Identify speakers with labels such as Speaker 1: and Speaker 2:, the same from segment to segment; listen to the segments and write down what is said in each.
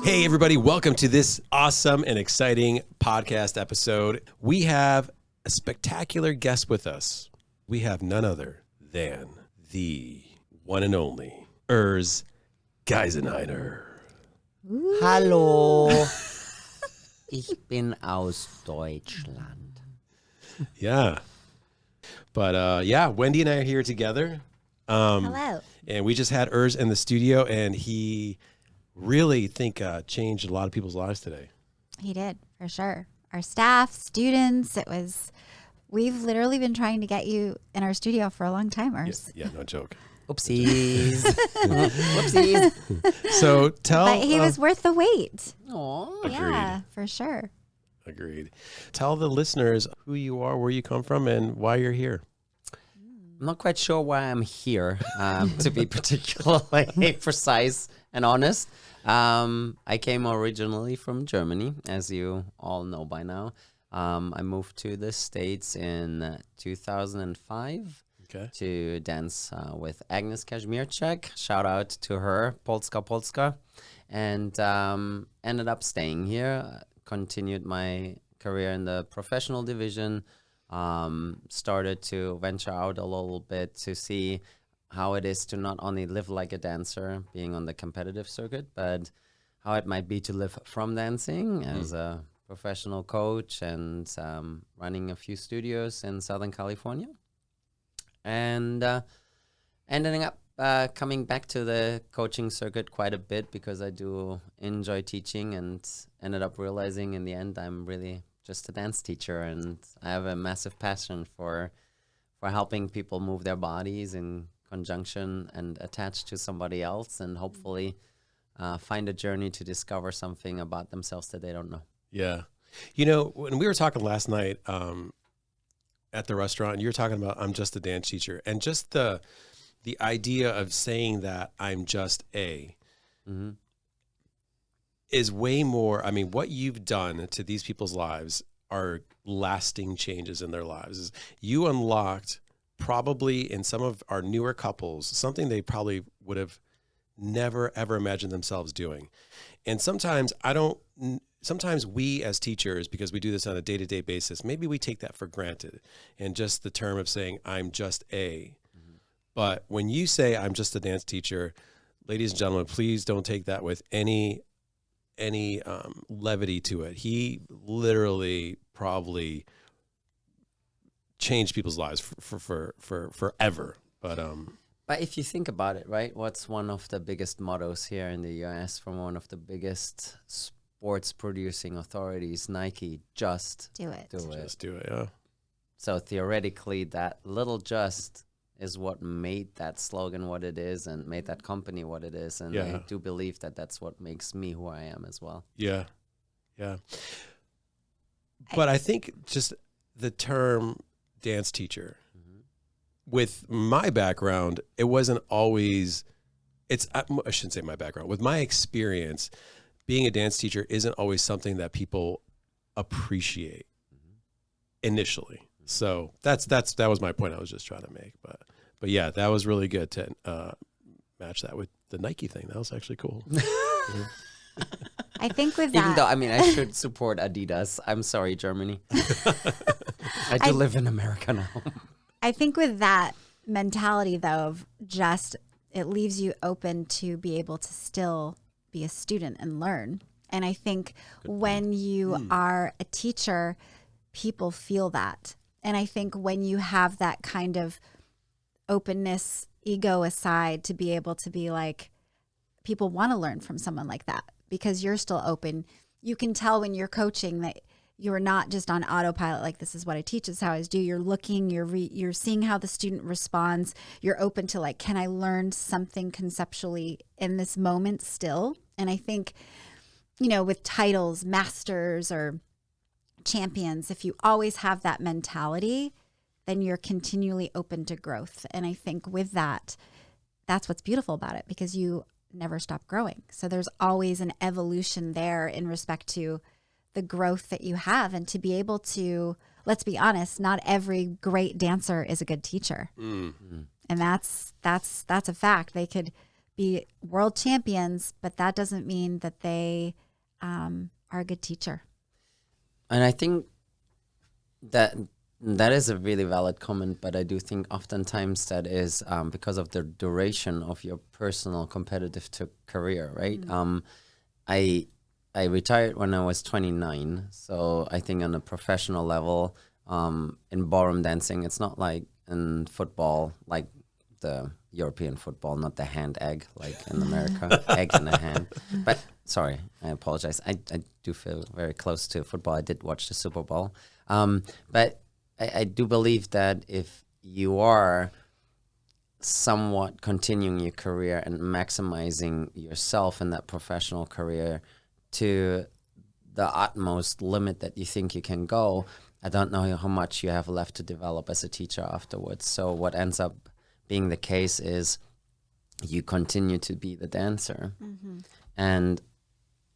Speaker 1: Hey, everybody, welcome to this awesome and exciting podcast episode. We have a spectacular guest with us. We have none other than the one and only Urs Geisenhainer.
Speaker 2: Hallo, ich bin aus Deutschland.
Speaker 1: Yeah. But Wendy and I are here together.
Speaker 3: Hello.
Speaker 1: And we just had Urs in the studio, and he really changed a lot of people's lives today.
Speaker 3: He did, for sure. Our staff, students, we've literally been trying to get you in our studio for a long time, Urs.
Speaker 1: Yeah, no joke.
Speaker 2: Oopsies. Whoopsies.
Speaker 1: So
Speaker 3: But he was worth the wait.
Speaker 2: Aww.
Speaker 1: Agreed.
Speaker 3: Yeah, for sure.
Speaker 1: Agreed. Tell the listeners who you are, where you come from, and why you're here.
Speaker 2: I'm not quite sure why I'm here, to be particularly precise and honest. I came originally from Germany, as you all know by now. I moved to the States in 2005 to dance with Agnes Kazimierczak. Shout out to her, Polska Polska. And ended up staying here, continued my career in the professional division, started to venture out a little bit to see how it is to not only live like a dancer, being on the competitive circuit, but how it might be to live from dancing as a professional coach and running a few studios in Southern California. And ending up coming back to the coaching circuit quite a bit because I do enjoy teaching, and ended up realizing in the end I'm really just a dance teacher, and I have a massive passion for helping people move their bodies in conjunction and attached to somebody else, and hopefully find a journey to discover something about themselves that they don't know.
Speaker 1: Yeah. You know, when we were talking last night at the restaurant, you were talking about I'm just a dance teacher, and just the idea of saying that I'm just is way more. I mean, what you've done to these people's lives are lasting changes in their lives. You unlocked, probably in some of our newer couples, something they probably would have never, ever imagined themselves doing. And sometimes we as teachers, because we do this on a day-to-day basis, maybe we take that for granted. And just the term of saying, I'm just But when you say I'm just a dance teacher, ladies and gentlemen, please don't take that with any levity to it. He literally probably changed people's lives for forever. But
Speaker 2: if you think about it, right, what's one of the biggest mottos here in the US from one of the biggest sports producing authorities, Nike? Just
Speaker 3: do it.
Speaker 1: Just do it, yeah.
Speaker 2: So theoretically, that little just is what made that slogan what it is and made that company what it is. And I do believe that that's what makes me who I am as well. Yeah.
Speaker 1: Yeah. But I think just the term dance teacher, with my background, it wasn't always, I shouldn't say my background. With my experience, being a dance teacher isn't always something that people appreciate initially. So that was my point I was just trying to make. But yeah, that was really good to match that with the Nike thing. That was actually cool.
Speaker 3: I think with that,
Speaker 2: even though I should support Adidas. I'm sorry, Germany. I do live in America now.
Speaker 3: I think with that mentality, though, of just, it leaves you open to be able to still be a student and learn. And I think when you are a teacher, people feel that. And I think when you have that kind of openness, ego aside, to be able to be like, people want to learn from someone like that because you're still open. You can tell when you're coaching that you're not just on autopilot, like this is what I teach, this is how I do. You're looking, you're seeing how the student responds. You're open to like, can I learn something conceptually in this moment still? And I think, with titles, masters or champions, if you always have that mentality, then you're continually open to growth. And I think with that, that's what's beautiful about it, because you never stop growing. So there's always an evolution there in respect to the growth that you have, and to be able to let's be honest, not every great dancer is a good teacher. And that's a fact. They could be world champions, but that doesn't mean that they are a good teacher.
Speaker 2: And I think that is a really valid comment, but I do think oftentimes that is because of the duration of your personal competitive career, right? I retired when I was 29, so I think on a professional level, in ballroom dancing, it's not like in football, like the European football, not the hand egg like in America, egg in the hand. But sorry, I apologize. I do feel very close to football. I did watch the Super Bowl, but I do believe that if you are somewhat continuing your career and maximizing yourself in that professional career to the utmost limit that you think you can go, I don't know how much you have left to develop as a teacher afterwards. So what ends up being the case is you continue to be the dancer. And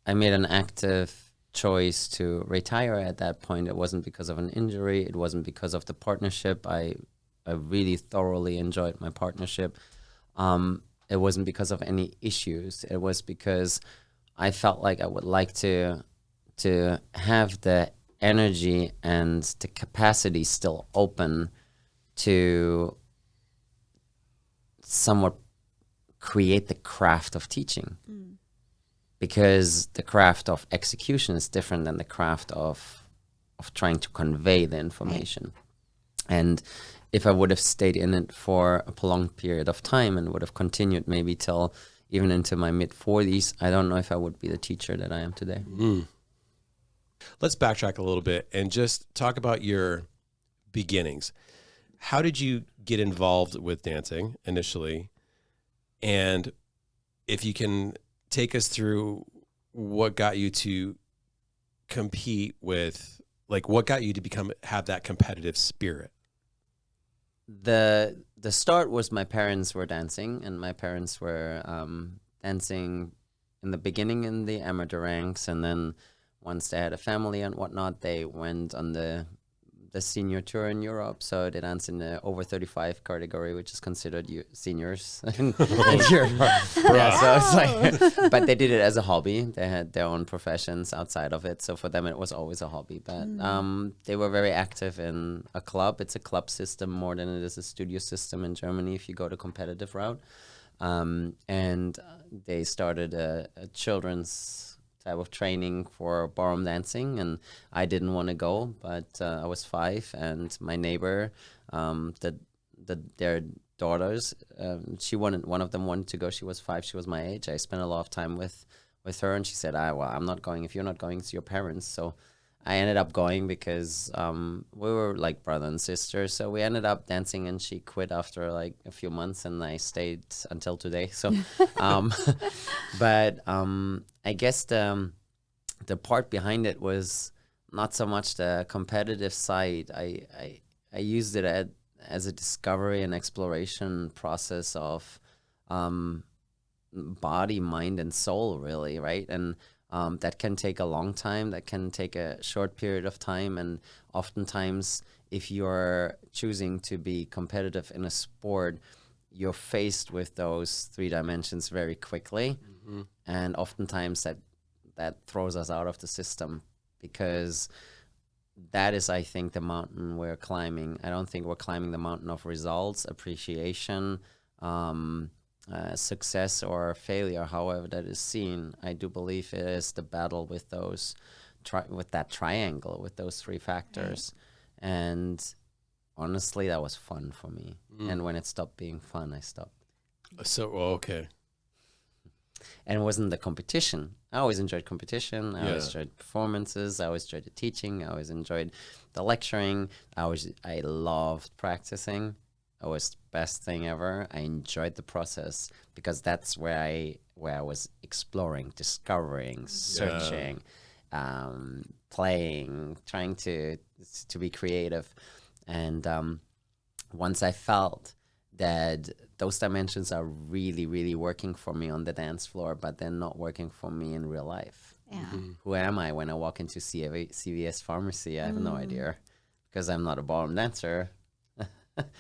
Speaker 2: I made an active choice to retire at that point. It wasn't because of an injury. It wasn't because of the partnership. I really thoroughly enjoyed my partnership. It wasn't because of any issues. It was because I felt like I would like to have the energy and the capacity still open to somewhat create the craft of teaching. Because the craft of execution is different than the craft of trying to convey the information. And if I would have stayed in it for a prolonged period of time and would have continued maybe till even into my mid-40s, I don't know if I would be the teacher that I am today.
Speaker 1: Let's backtrack a little bit and just talk about your beginnings. How did you get involved with dancing initially? And if you can take us through what got you to compete with, like what got you to have that competitive spirit?
Speaker 2: The start was my parents were dancing, and my parents were dancing in the beginning in the amateur ranks, and then once they had a family and whatnot, they went on the senior tour in Europe. So they danced in the over 35 category, which is considered seniors in Europe. Yeah, so it's like, but they did it as a hobby. They had their own professions outside of it. So for them, it was always a hobby. But they were very active in a club. It's a club system more than it is a studio system in Germany if you go the competitive route. And they started a children's type of training for ballroom dancing, and I didn't want to go, but I was 5, and my neighbor, their daughters, one of them wanted to go. She was 5, she was my age. I spent a lot of time with her, and she said, well, I'm not going. If you're not going, it's your parents. So I ended up going because we were like brother and sister. So we ended up dancing, and she quit after like a few months, and I stayed until today. So, but I guess the part behind it was not so much the competitive side. I used it as a discovery and exploration process of body, mind, and soul, really, right? And that can take a long time, that can take a short period of time, and oftentimes if you're choosing to be competitive in a sport, you're faced with those 3 dimensions very quickly, and oftentimes that throws us out of the system, because that is, I think, the mountain we're climbing. I don't think we're climbing the mountain of results, appreciation, success or failure, however that is seen. I do believe it is the battle with those, with that triangle, with those 3 factors. Right. And honestly, that was fun for me. And when it stopped being fun, I stopped.
Speaker 1: So, okay.
Speaker 2: And it wasn't the competition. I always enjoyed competition. I always enjoyed performances. I always enjoyed the teaching. I always enjoyed the lecturing. I loved practicing. It was the best thing ever. I enjoyed the process because that's where I was exploring, discovering, searching, playing, trying to be creative. And once I felt that those dimensions are really, really working for me on the dance floor, but they're not working for me in real life.
Speaker 3: Yeah.
Speaker 2: Who am I when I walk into CVS pharmacy? I have no idea. because I'm not a ballroom dancer.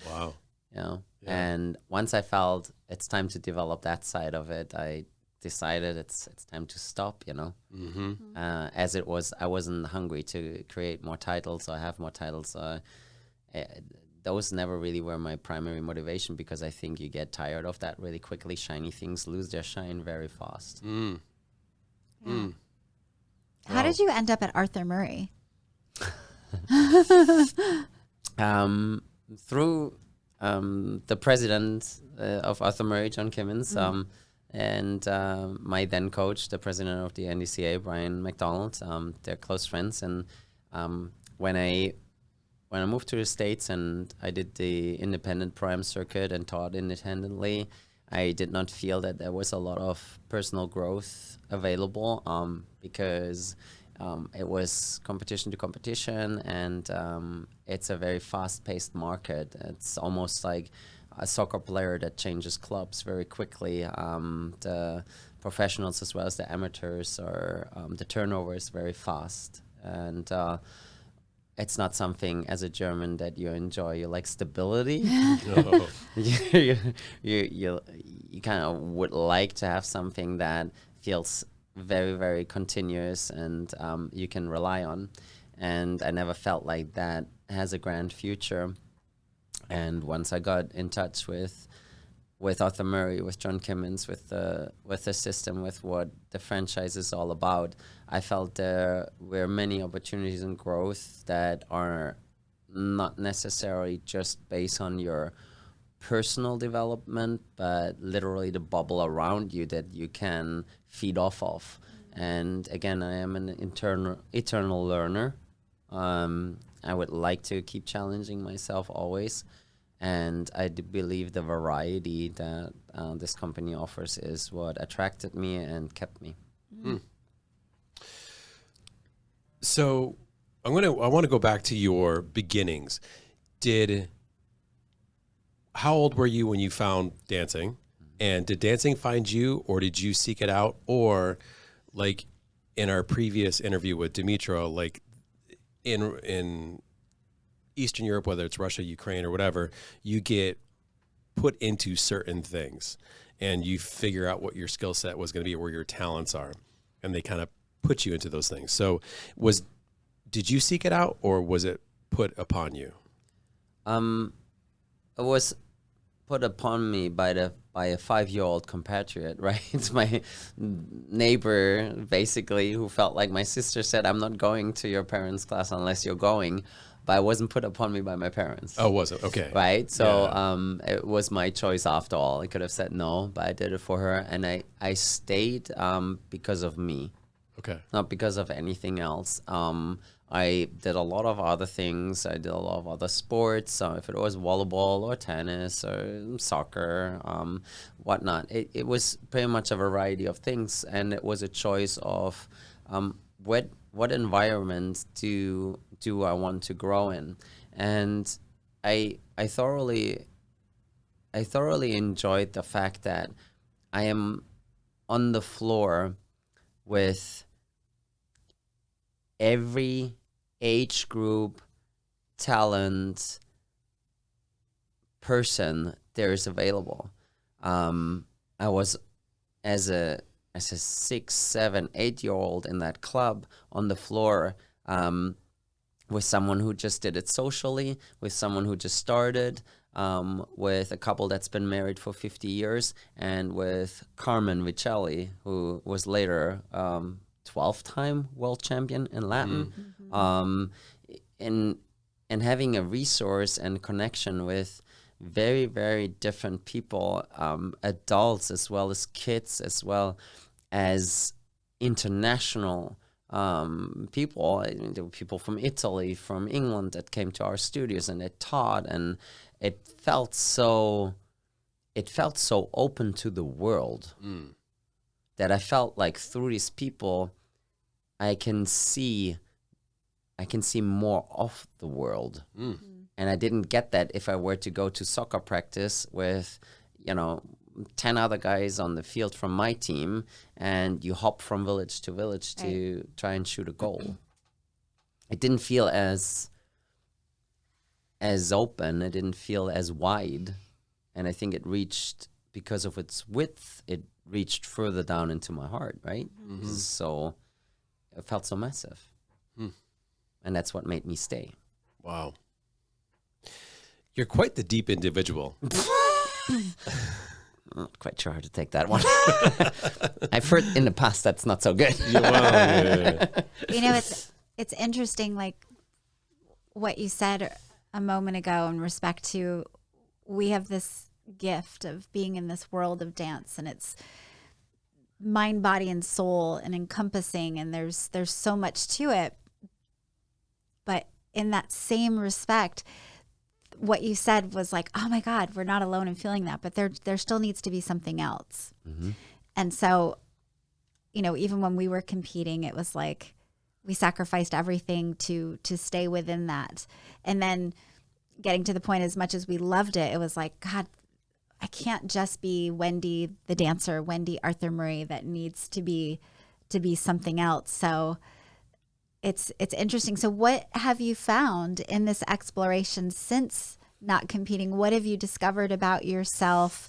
Speaker 1: Wow.
Speaker 2: You know,
Speaker 1: Yeah.
Speaker 2: and once I felt it's time to develop that side of it, I decided it's time to stop. You know,
Speaker 1: Mm-hmm.
Speaker 2: as it was, I wasn't hungry to create more titles or have more titles. Those never really were my primary motivation, because I think you get tired of that really quickly. Shiny things lose their shine very fast.
Speaker 1: Mm.
Speaker 3: Yeah.
Speaker 1: Mm.
Speaker 3: How did you end up at Arthur Murray?
Speaker 2: Through the president of Arthur Murray, John Kimmins, and my then coach, the president of the NDCA, Brian McDonald. They're close friends, and when I moved to the States and I did the independent prime circuit and taught independently, I did not feel that there was a lot of personal growth available, because it was competition to competition, and it's a very fast-paced market. It's almost like a soccer player that changes clubs very quickly. The professionals as well as the amateurs are, the turnover is very fast, and it's not something as a German that you enjoy. You like stability.
Speaker 1: Oh.
Speaker 2: You kind of would like to have something that feels very, very continuous and you can rely on. And I never felt like that has a grand future. And once I got in touch with Arthur Murray, with John Kimmins, with the system, with what the franchise is all about, I felt there were many opportunities and growth that are not necessarily just based on your personal development, but literally the bubble around you that you can feed off of. And again, I am an eternal learner. I would like to keep challenging myself always. And I do believe the variety that this company offers is what attracted me and kept me.
Speaker 1: Mm. So I want to go back to your beginnings. How old were you when you found dancing? And did dancing find you, or did you seek it out? Or like in our previous interview with Dimitro, like in Eastern Europe, whether it's Russia, Ukraine, or whatever, you get put into certain things and you figure out what your skill set was going to be, where your talents are, and they kind of put you into those things. So did you seek it out, or was it put upon you?
Speaker 2: It was put upon me by a 5-year-old compatriot, right? It's my neighbor, basically, who felt like my sister said, "I'm not going to your parents' class unless you're going." But it wasn't put upon me by my parents.
Speaker 1: Oh, was it? Okay.
Speaker 2: Right? So
Speaker 1: Yeah.
Speaker 2: it was my choice after all. I could have said no, but I did it for her. And I stayed because of me,
Speaker 1: Okay.
Speaker 2: not because of anything else. I did a lot of other things. I did a lot of other sports, if it was volleyball or tennis or soccer, whatnot. It was pretty much a variety of things. And it was a choice of what environment do I want to grow in? And I thoroughly enjoyed the fact that I am on the floor with every age group, talent, person there is available. I was as a 6, 7, 8-year-old in that club on the floor, with someone who just did it socially, with someone who just started, with a couple that's been married for 50 years, and with Carmen Vicelli, who was later 12-time world champion in Latin. And having a resource and connection with very, very different people, adults as well as kids, as well as international people. I mean, there were people from Italy, from England that came to our studios and they taught, and it felt so open to the world that I felt like through these people I can see more of the world. And I didn't get that if I were to go to soccer practice with 10 other guys on the field from my team, and you hop from village to village to try and shoot a goal. It didn't feel as as open. It didn't feel as wide. And I think it reached, because of its width, it reached further down into my heart, right? So it felt so massive. And that's what made me stay.
Speaker 1: Wow. You're quite the deep individual.
Speaker 2: I'm not quite sure how to take that one. I've heard in the past that's not so good.
Speaker 3: You know, it's interesting, like what you said a moment ago in respect to, we have this gift of being in this world of dance, and it's mind, body, and soul, and encompassing, and there's so much to it. But in that same respect, what you said was like, oh my God, we're not alone in feeling that, but there still needs to be something else. And so, you know, even when we were competing, it was like we sacrificed everything to stay within that. And then getting to the point, as much as we loved it, it was like, God, I can't just be Wendy the dancer, Wendy Arthur Murray, that needs to be something else. So it's interesting. So what have you found in this exploration since not competing? What have you discovered about yourself,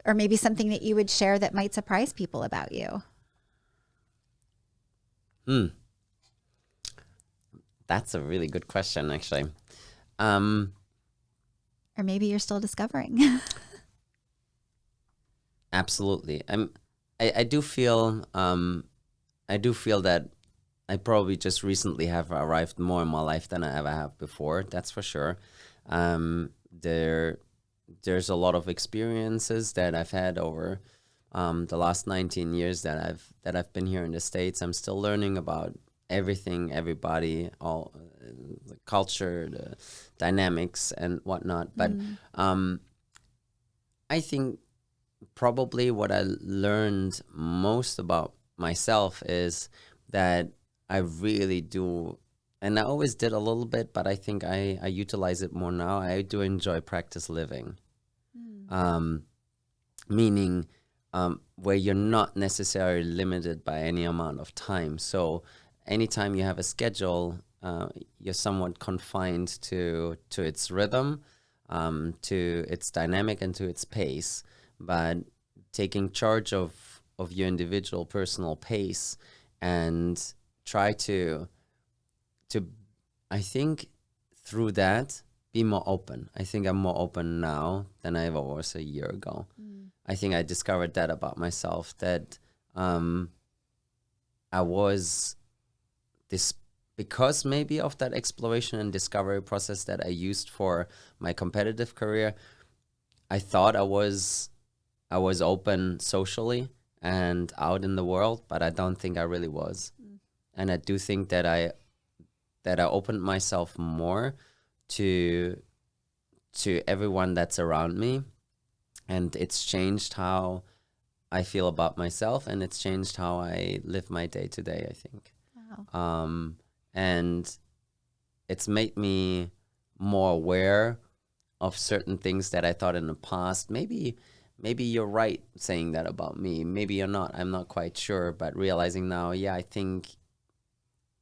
Speaker 3: or maybe something that you would share that might surprise people about you?
Speaker 2: That's a really good question, actually.
Speaker 3: Or maybe you're still discovering.
Speaker 2: Absolutely. I do feel that I probably just recently have arrived more in my life than I ever have before. That's for sure. There's a lot of experiences that I've had over the last 19 years that I've been here in the States. I'm still learning about everything, everybody, all the culture, the dynamics, and whatnot. But I think probably what I learned most about myself is that I really do, and I always did a little bit, but I think I utilize it more now. I do enjoy practice living, meaning where you're not necessarily limited by any amount of time. So anytime you have a schedule, you're somewhat confined to its rhythm, to its dynamic, and to its pace. But taking charge of your individual personal pace and try to I think through that be more open. I think I'm more open now than I ever was a year ago. I think I discovered that about myself, that I was this, because maybe of that exploration and discovery process that I used for my competitive career. I thought I was open socially and out in the world, but I don't think I really was. And I do think that I opened myself more to everyone that's around me, and it's changed how I feel about myself, and it's changed how I live my day to day, I think. Wow. And it's made me more aware of certain things that I thought in the past. Maybe you're right saying that about me. Maybe you're not. I'm not quite sure. But realizing now, yeah, I think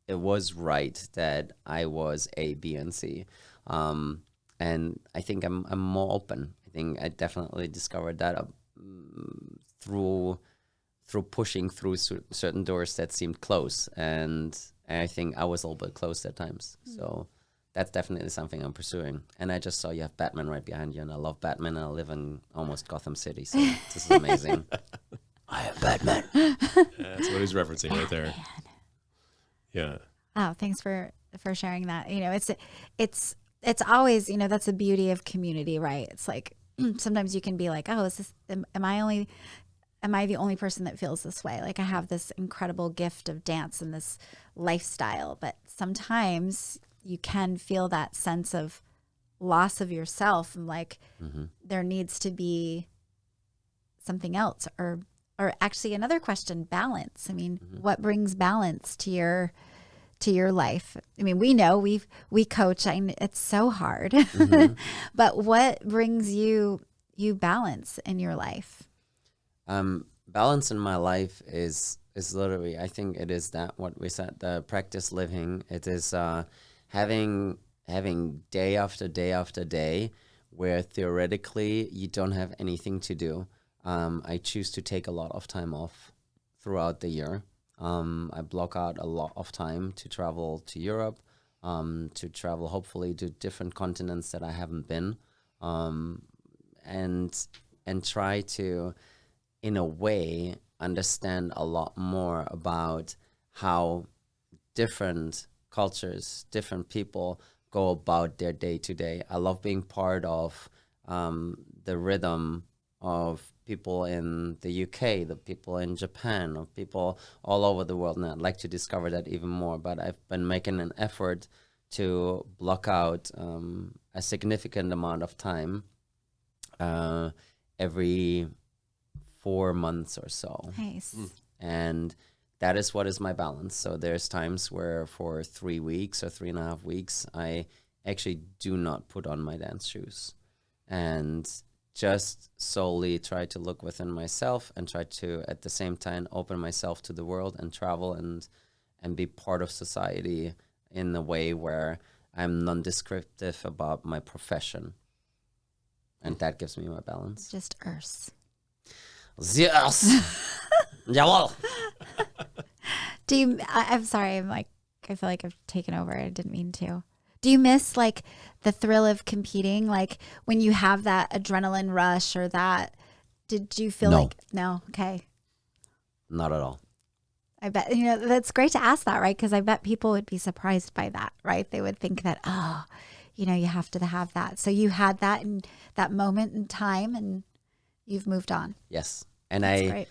Speaker 2: it was right that I was A, B, and C. And I think I'm more open. I think I definitely discovered that through pushing through certain doors that seemed close. And I think I was a little bit closed at times. So that's definitely something I'm pursuing. And I just saw you have Batman right behind you, and I love Batman, and I live in almost Gotham City, so this is amazing. I am Batman.
Speaker 1: That's what he's referencing right there. Yeah.
Speaker 3: Oh, thanks for sharing that. You know, it's always, you know, that's the beauty of community, right? It's like sometimes you can be like, oh, am I the only person that feels this way? Like, I have this incredible gift of dance and this lifestyle, but sometimes you can feel that sense of loss of yourself, and like there needs to be something else, or actually another question, balance. I mean, what brings balance to your life? I mean, we know we coach. It's so hard, but what brings you balance in your life?
Speaker 2: Balance in my life is literally, I think it is that what we said, the practice living. It is having having day after day after day where theoretically you don't have anything to do. I choose to take a lot of time off throughout the year. I block out a lot of time to travel to Europe, to travel hopefully to different continents that I haven't been, and try to, in a way, understand a lot more about how different cultures, different people go about their day to day. I love being part of the rhythm of people in the UK, the people in Japan, of people all over the world. And I'd like to discover that even more. But I've been making an effort to block out a significant amount of time every 4 months or so.
Speaker 3: Nice.
Speaker 2: And that is what is my balance. So there's times where for 3 weeks or 3.5 weeks, I actually do not put on my dance shoes and just solely try to look within myself and try to, at the same time, open myself to the world and travel and be part of society in a way where I'm non-descriptive about my profession. And that gives me my balance.
Speaker 3: Just Urs.
Speaker 2: Yes. Jawohl.
Speaker 3: Do you, I'm sorry, I feel like I've taken over. I didn't mean to. Do you miss like the thrill of competing? Like when you have that adrenaline rush or that, did you feel like, no? Okay.
Speaker 2: Not at all.
Speaker 3: I bet, that's great to ask that, right? Because I bet people would be surprised by that, right? They would think that, you have to have that. So you had that in that moment in time and you've moved on.
Speaker 2: Yes. And
Speaker 3: That's great.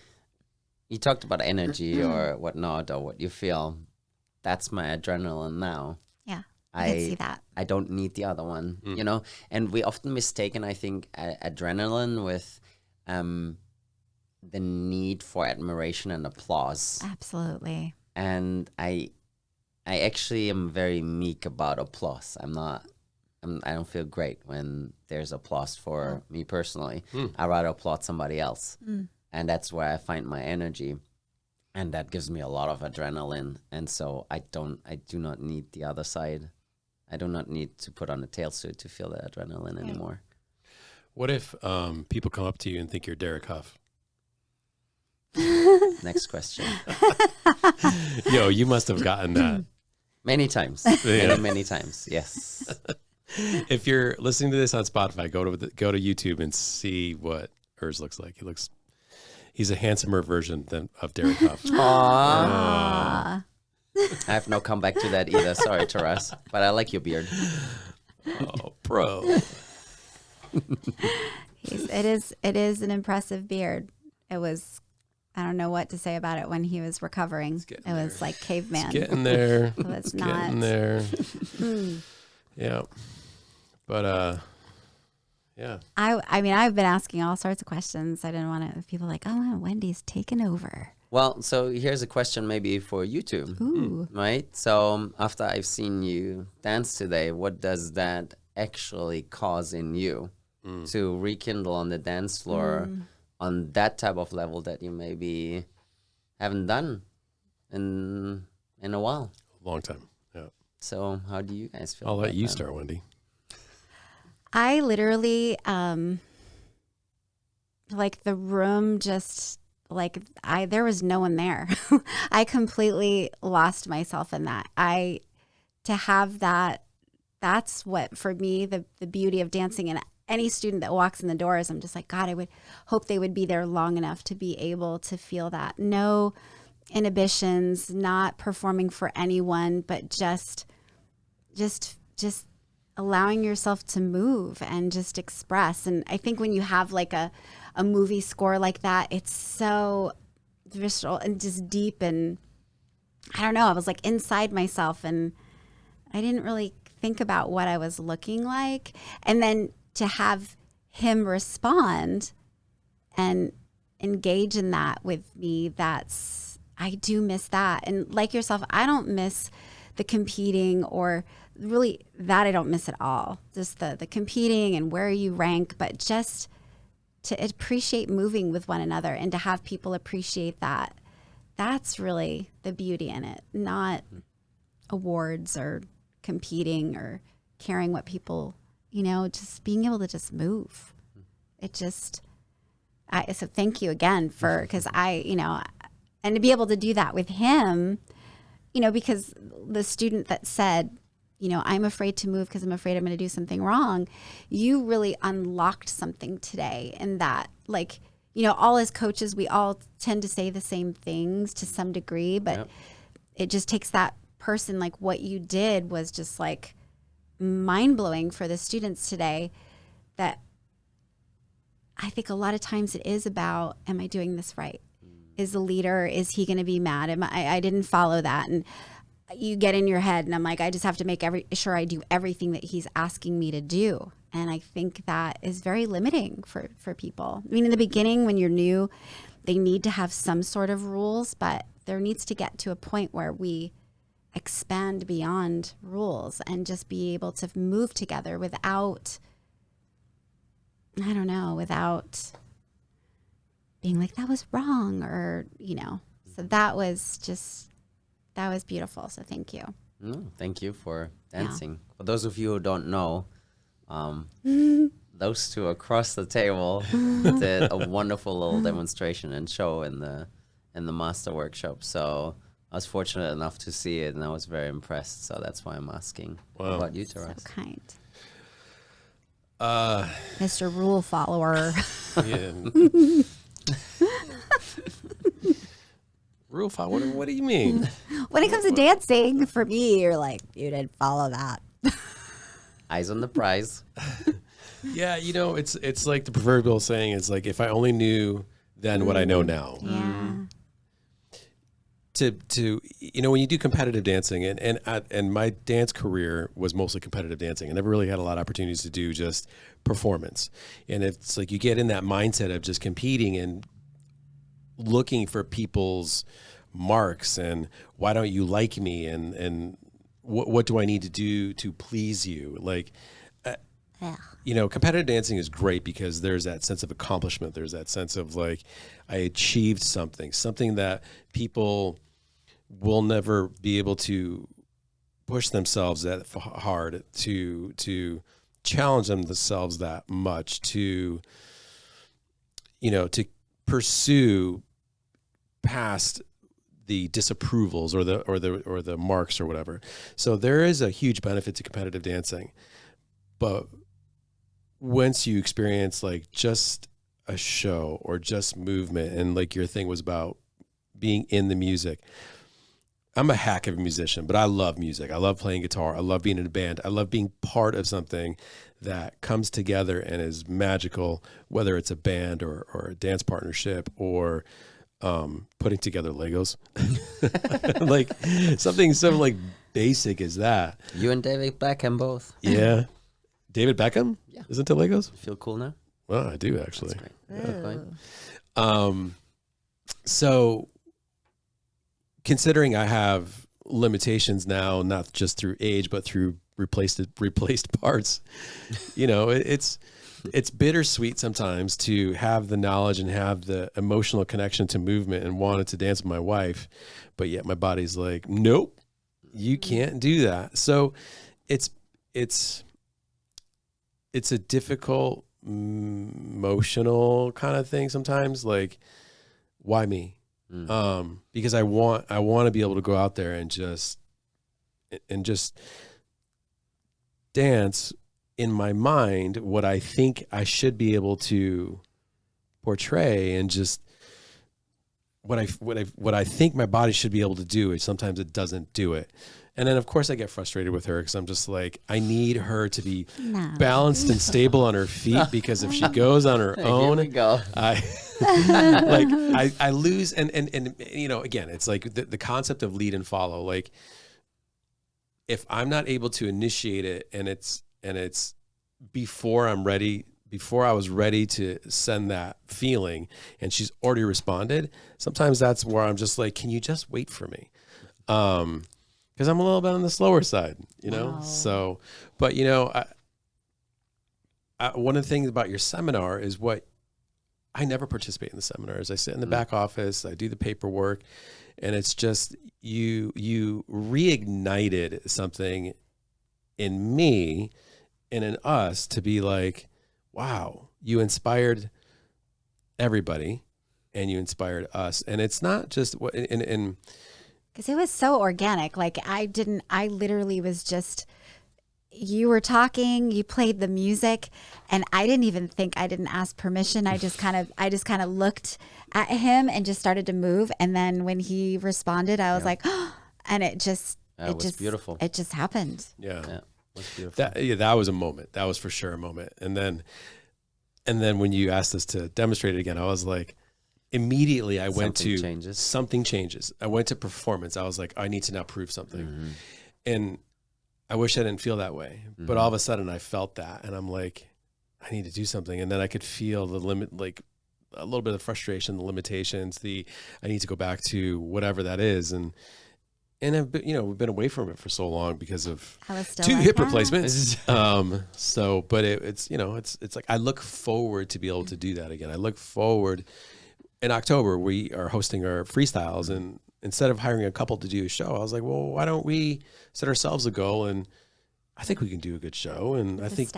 Speaker 2: You talked about energy or whatnot or what you feel. That's my adrenaline now.
Speaker 3: Yeah, I can see that.
Speaker 2: I don't need the other one, And we often mistaken, I think, adrenaline with the need for admiration and applause.
Speaker 3: Absolutely.
Speaker 2: And I actually am very meek about applause. I don't feel great when there's applause for me personally. I rather applaud somebody else. And that's where I find my energy. And that gives me a lot of adrenaline. And so I do not need the other side. I do not need to put on a tail suit to feel that adrenaline anymore.
Speaker 1: What if people come up to you and think you're Derek Huff?
Speaker 2: Next question.
Speaker 1: Yo, you must have gotten that.
Speaker 2: Many times.
Speaker 1: Yeah.
Speaker 2: Many times. Yes.
Speaker 1: If you're listening to this on Spotify, go to YouTube and see what Urs looks like. He's a handsomer version of Derek Huff.
Speaker 2: Aww. I have no comeback to that either. Sorry, Taras, but I like your beard.
Speaker 1: Oh, bro.
Speaker 3: It is an impressive beard. It was, I don't know what to say about it when he was recovering. It was like caveman.
Speaker 1: It's getting there.
Speaker 3: It was not.
Speaker 1: Getting there. Yeah. But, yeah.
Speaker 3: I mean, I've been asking all sorts of questions. I didn't want to, people like, oh, Wendy's taken over.
Speaker 2: Well, so here's a question maybe for you two.
Speaker 3: Ooh.
Speaker 2: Right? So after I've seen you dance today, what does that actually cause in you to rekindle on the dance floor on that type of level that you maybe haven't done in a while?
Speaker 1: Long time. Yeah.
Speaker 2: So how do you guys feel?
Speaker 1: I'll let you
Speaker 2: that?
Speaker 1: start, Wendy.
Speaker 3: I literally, like the room just there was no one there. I completely lost myself in that. To have that, that's what, for me, the beauty of dancing. And any student that walks in the doors, I'm just like, God, I would hope they would be there long enough to be able to feel that. No inhibitions, not performing for anyone, but just allowing yourself to move and just express. And I think when you have like a movie score like that, it's so visceral and just deep. And I don't know, I was like inside myself and I didn't really think about what I was looking like. And then to have him respond and engage in that with me, I do miss that. And like yourself, I don't miss the competing or really that I don't miss at all. Just the competing and where you rank, but just to appreciate moving with one another and to have people appreciate that. That's really the beauty in it, not awards or competing or caring what people, just being able to just move. It just, so thank you again because and to be able to do that with him, because the student that said, I'm afraid to move because I'm afraid I'm going to do something wrong. You really unlocked something today in that, like, all as coaches, we all tend to say the same things to some degree, but it just takes that person, like what you did was just like mind blowing for the students today, that I think a lot of times it is about, am I doing this right? Is the leader, is he going to be mad? I didn't follow that. And you get in your head and I'm like, I just have to make sure I do everything that he's asking me to do. And I think that is very limiting for people. I mean, in the beginning, when you're new, they need to have some sort of rules, but there needs to get to a point where we expand beyond rules and just be able to move together without being like, that was wrong, or, so that was beautiful. So thank you.
Speaker 2: No, thank you for dancing. Yeah. For those of you who don't know, those two across the table did a wonderful little demonstration and show in the master workshop. So I was fortunate enough to see it, and I was very impressed. So that's why I'm asking. Wow. What about you, Taras?
Speaker 3: So kind. Mr. Rule Follower.
Speaker 1: Yeah. Rule follower? What do you mean?
Speaker 3: When it comes to dancing, for me, you're like, you didn't follow that.
Speaker 2: Eyes on the prize.
Speaker 1: Yeah, it's like the proverbial saying, it's like, if I only knew then what I know now.
Speaker 3: Yeah.
Speaker 1: To when you do competitive dancing, and my dance career was mostly competitive dancing. I never really had a lot of opportunities to do just performance. And it's like you get in that mindset of just competing and looking for people's marks and why don't you like me, and what do I need to do to please you? Like, competitive dancing is great because there's that sense of accomplishment. There's that sense of like, I achieved something that people will never be able to push themselves that hard to challenge themselves that much to pursue past the disapprovals or the marks or whatever. So there is a huge benefit to competitive dancing, but once you experience like just a show or just movement, and like your thing was about being in the music. I'm a hack of a musician, but I love music. I love playing guitar. I love being in a band. I love being part of something that comes together and is magical, whether it's a band or a dance partnership or putting together Legos. Like something so like basic as that.
Speaker 2: You and David Beckham both.
Speaker 1: Yeah. David Beckham?
Speaker 2: Yeah.
Speaker 1: Isn't it Legos?
Speaker 2: You feel cool now?
Speaker 1: Well, I do actually.
Speaker 2: That's great.
Speaker 1: Yeah. So considering I have limitations now, not just through age, but through replaced parts, it's bittersweet sometimes to have the knowledge and have the emotional connection to movement and wanted to dance with my wife, but yet my body's like, nope, you can't do that. So it's a difficult emotional kind of thing sometimes, like, why me? Because I want to be able to go out there and just dance in my mind what I think I should be able to portray, and just what I think my body should be able to do. Sometimes it doesn't do it. And then, of course, I get frustrated with her because I'm just like, I need her to be balanced and stable on her feet, because if she goes on her own,
Speaker 2: Here we go.
Speaker 1: I lose. And again, it's like the concept of lead and follow. Like, if I'm not able to initiate it, and it's before I'm ready, before I was ready to send that feeling, and she's already responded, sometimes that's where I'm just like, can you just wait for me? Because I'm a little bit on the slower side,
Speaker 3: Wow.
Speaker 1: So, but one of the things about your seminar is I never participate in the seminars. I sit in the back office, I do the paperwork, and it's just you reignited something in me and in us to be like, wow, you inspired everybody and you inspired us. And it's not just what, and
Speaker 3: Because it was so organic. Like I literally was just, you were talking, you played the music, and I didn't even think, I didn't ask permission. I just kind of looked at him and just started to move. And then when he responded, I was like, oh, and it was
Speaker 2: beautiful.
Speaker 3: It just happened.
Speaker 1: yeah.
Speaker 2: Yeah, it was beautiful.
Speaker 1: That was a moment. That was for sure a moment. And then when you asked us to demonstrate it again, I was like, immediately I went to something changes. I went to performance. I was like, I need to now prove something.
Speaker 2: Mm-hmm.
Speaker 1: And I wish I didn't feel that way, but all of a sudden I felt that, and I'm like, I need to do something. And then I could feel the limit, like a little bit of frustration, the limitations, I need to go back to whatever that is. And I've been, we've been away from it for so long because of two hip replacements. But it's like, I look forward to be able to do that again. I look forward. In October, we are hosting our freestyles, and instead of hiring a couple to do a show, I was like, well, why don't we set ourselves a goal? And I think we can do a good show. And I think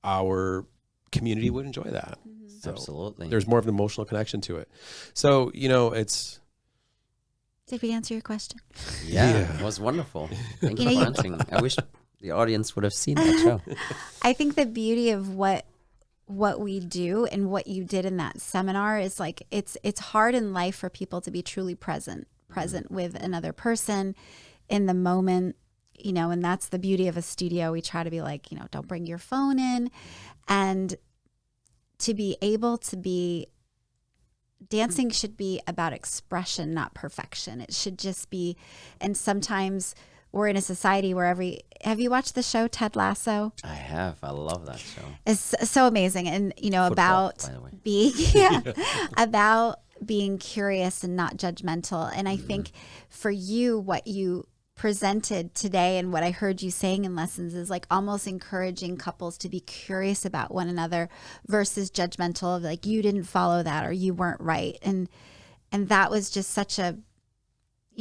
Speaker 1: our community would enjoy that. So
Speaker 2: Absolutely.
Speaker 1: There's more of an emotional connection to it. So, it's.
Speaker 3: Did we answer your question?
Speaker 2: Yeah. It was wonderful. Thank you for answering. I wish the audience would have seen that show.
Speaker 3: I think the beauty of what we do and what you did in that seminar is like, it's hard in life for people to be truly present with another person in the moment, and that's the beauty of a studio. We try to be like, don't bring your phone in, and to be able to be, dancing should be about expression, not perfection. It should just be, and sometimes we're in a society where have you watched the show Ted Lasso?
Speaker 2: I have. I love that show.
Speaker 3: It's so amazing. And,
Speaker 2: Football,
Speaker 3: about
Speaker 2: by the way.
Speaker 3: being, about being curious and not judgmental. And I think for you, what you presented today and what I heard you saying in lessons is like almost encouraging couples to be curious about one another versus judgmental of like, you didn't follow that or you weren't right. And that was just such a,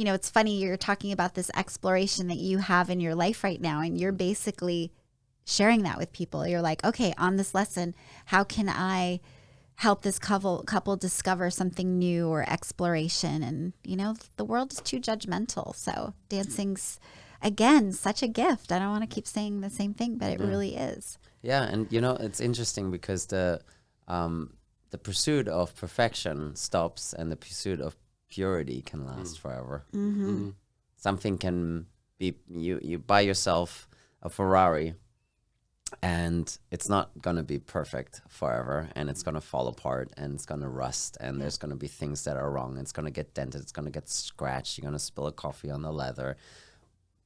Speaker 3: it's funny, you're talking about this exploration that you have in your life right now, and you're basically sharing that with people. You're like, okay, on this lesson, how can I help this couple discover something new or exploration? And, the world is too judgmental. So dancing's, again, such a gift. I don't want to keep saying the same thing, but it really is.
Speaker 2: Yeah, and, it's interesting because the pursuit of perfection stops and the pursuit of purity can last forever. Something can be, you buy yourself a Ferrari and it's not going to be perfect forever, and it's going to fall apart and it's going to rust, and there's going to be things that are wrong. It's going to get dented, it's going to get scratched, you're going to spill a coffee on the leather,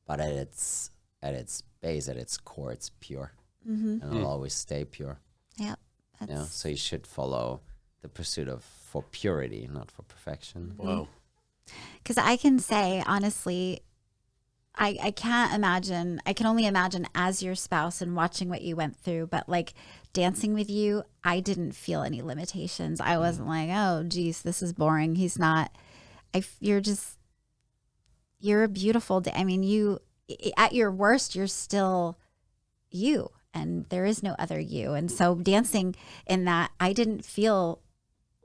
Speaker 2: but at its base, at its core, it's pure, and it'll always stay pure.
Speaker 3: Yep.
Speaker 2: So you should follow the pursuit for purity, not for perfection.
Speaker 1: Wow.
Speaker 3: Because I can say, honestly, I can't imagine, I can only imagine as your spouse and watching what you went through, but like dancing with you, I didn't feel any limitations. I wasn't like, oh, geez, this is boring. He's not, you're a beautiful, I mean, you, at your worst, you're still you, and there is no other you. And so dancing in that, I didn't feel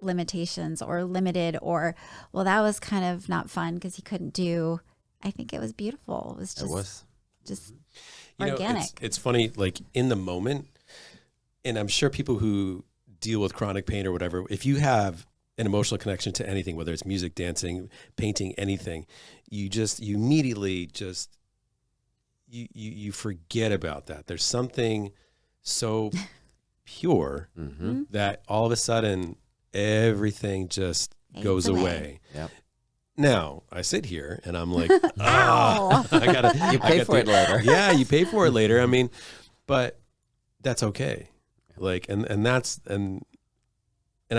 Speaker 3: limitations or limited or, well, that was kind of not fun because he couldn't do. I think it was beautiful. It was just organic.
Speaker 1: It's funny, like in the moment, and I'm sure people who deal with chronic pain or whatever, if you have an emotional connection to anything, whether it's music, dancing, painting, anything, you immediately just, you forget about that. There's something so pure that all of a sudden everything just goes away.
Speaker 2: Yep.
Speaker 1: Now I sit here and I'm like, I gotta.
Speaker 2: You pay for it later.
Speaker 1: Yeah, you pay for it later. I mean, but that's okay. Like, and I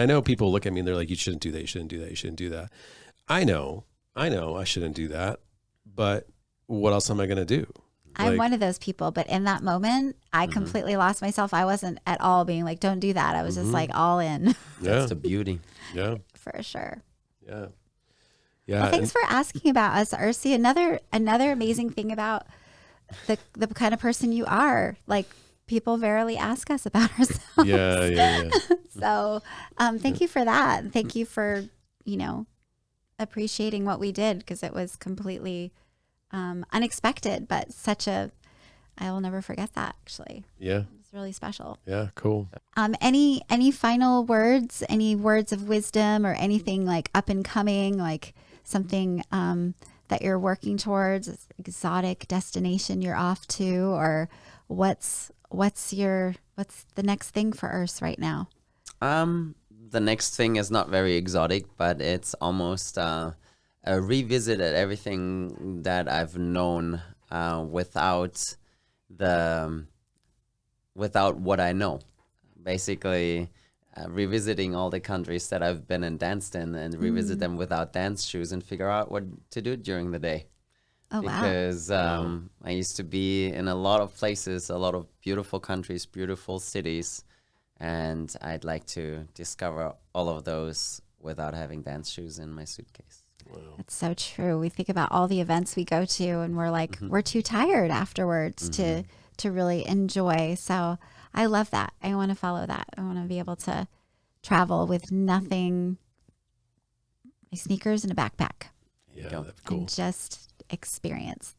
Speaker 1: know people look at me and they're like, you shouldn't do that. You shouldn't do that. You shouldn't do that. I know I shouldn't do that. But what else am I gonna do?
Speaker 3: I'm one of those people, but in that moment, I completely lost myself. I wasn't at all being like, don't do that. I was just like all in.
Speaker 2: That's the beauty.
Speaker 1: Yeah.
Speaker 3: For sure.
Speaker 1: Yeah. Yeah.
Speaker 3: Well, thanks for asking about us, Ursi. Another amazing thing about the kind of person you are. Like, people rarely ask us about ourselves.
Speaker 1: Yeah.
Speaker 3: So thank you for that. Thank you for, appreciating what we did, because it was completely unexpected, but I will never forget that, actually.
Speaker 1: Yeah.
Speaker 3: It's really special.
Speaker 1: Yeah. Cool.
Speaker 3: Any final words, any words of wisdom, or anything like up and coming, like something that you're working towards, exotic destination you're off to, or what's the next thing for Urs right now?
Speaker 2: The next thing is not very exotic, but it's almost a revisit at everything that I've known without what I know. Basically, revisiting all the countries that I've been and danced in, and revisit them without dance shoes, and figure out what to do during the day.
Speaker 3: Oh,
Speaker 2: Because I used to be in a lot of places, a lot of beautiful countries, beautiful cities, and I'd like to discover all of those without having dance shoes in my suitcase.
Speaker 3: It's so true. We think about all the events we go to, and we're like, we're too tired afterwards to really enjoy. So I love that. I want to follow that. I want to be able to travel with nothing, my sneakers and a backpack.
Speaker 1: Yeah, that's cool.
Speaker 3: And just experience.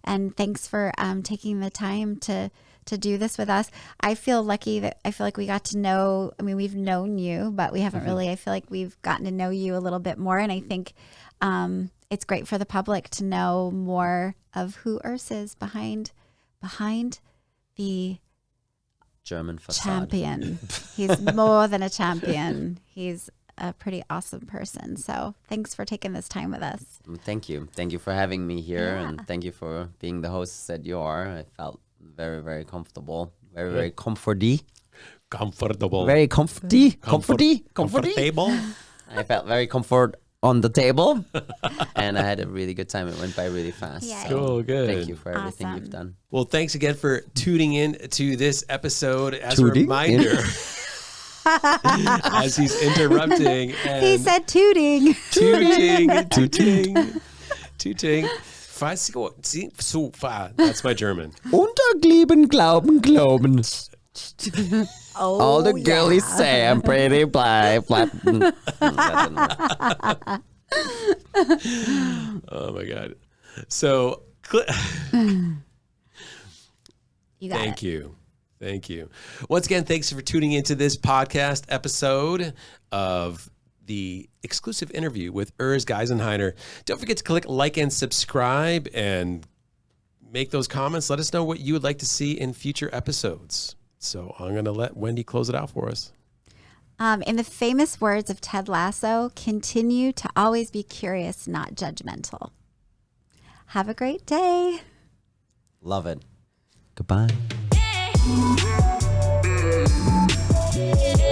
Speaker 3: And thanks for taking the time to do this with us. I feel lucky that we got to know, we've known you, but we haven't really, I feel like we've gotten to know you a little bit more. And I think it's great for the public to know more of who Urs is behind the
Speaker 2: German facade.
Speaker 3: champion. He's more than a champion. He's a pretty awesome person. So thanks for taking this time with us.
Speaker 2: Thank you. Thank you for having me here, and thank you for being the host that you are. I felt very, very comfortable. Very, very comfortable. Very comfortable. I felt very comfort on the table, and I had a really good time. It went by really fast.
Speaker 3: Yay.
Speaker 1: Cool, good.
Speaker 2: Thank you for everything
Speaker 3: Awesome.
Speaker 2: you've done.
Speaker 1: Well, thanks again for tuning in to this episode. As a reminder, as he's interrupting, and
Speaker 3: He said tooting.
Speaker 1: tooting. That's my German.
Speaker 2: Unterglieben, glauben.
Speaker 3: Oh,
Speaker 2: All the girlies say I'm pretty flat.
Speaker 1: Oh my God. So,
Speaker 3: You got
Speaker 1: thank
Speaker 3: it.
Speaker 1: you. Thank you. Once again, thanks for tuning into this podcast episode of the exclusive interview with Urs Geisenhainer. Don't forget to click like and subscribe and make those comments. Let us know what you would like to see in future episodes. So I'm going to let Wendy close it out for us.
Speaker 3: In the famous words of Ted Lasso, continue to always be curious, not judgmental. Have a great day.
Speaker 2: Love it. Goodbye.
Speaker 4: Yeah.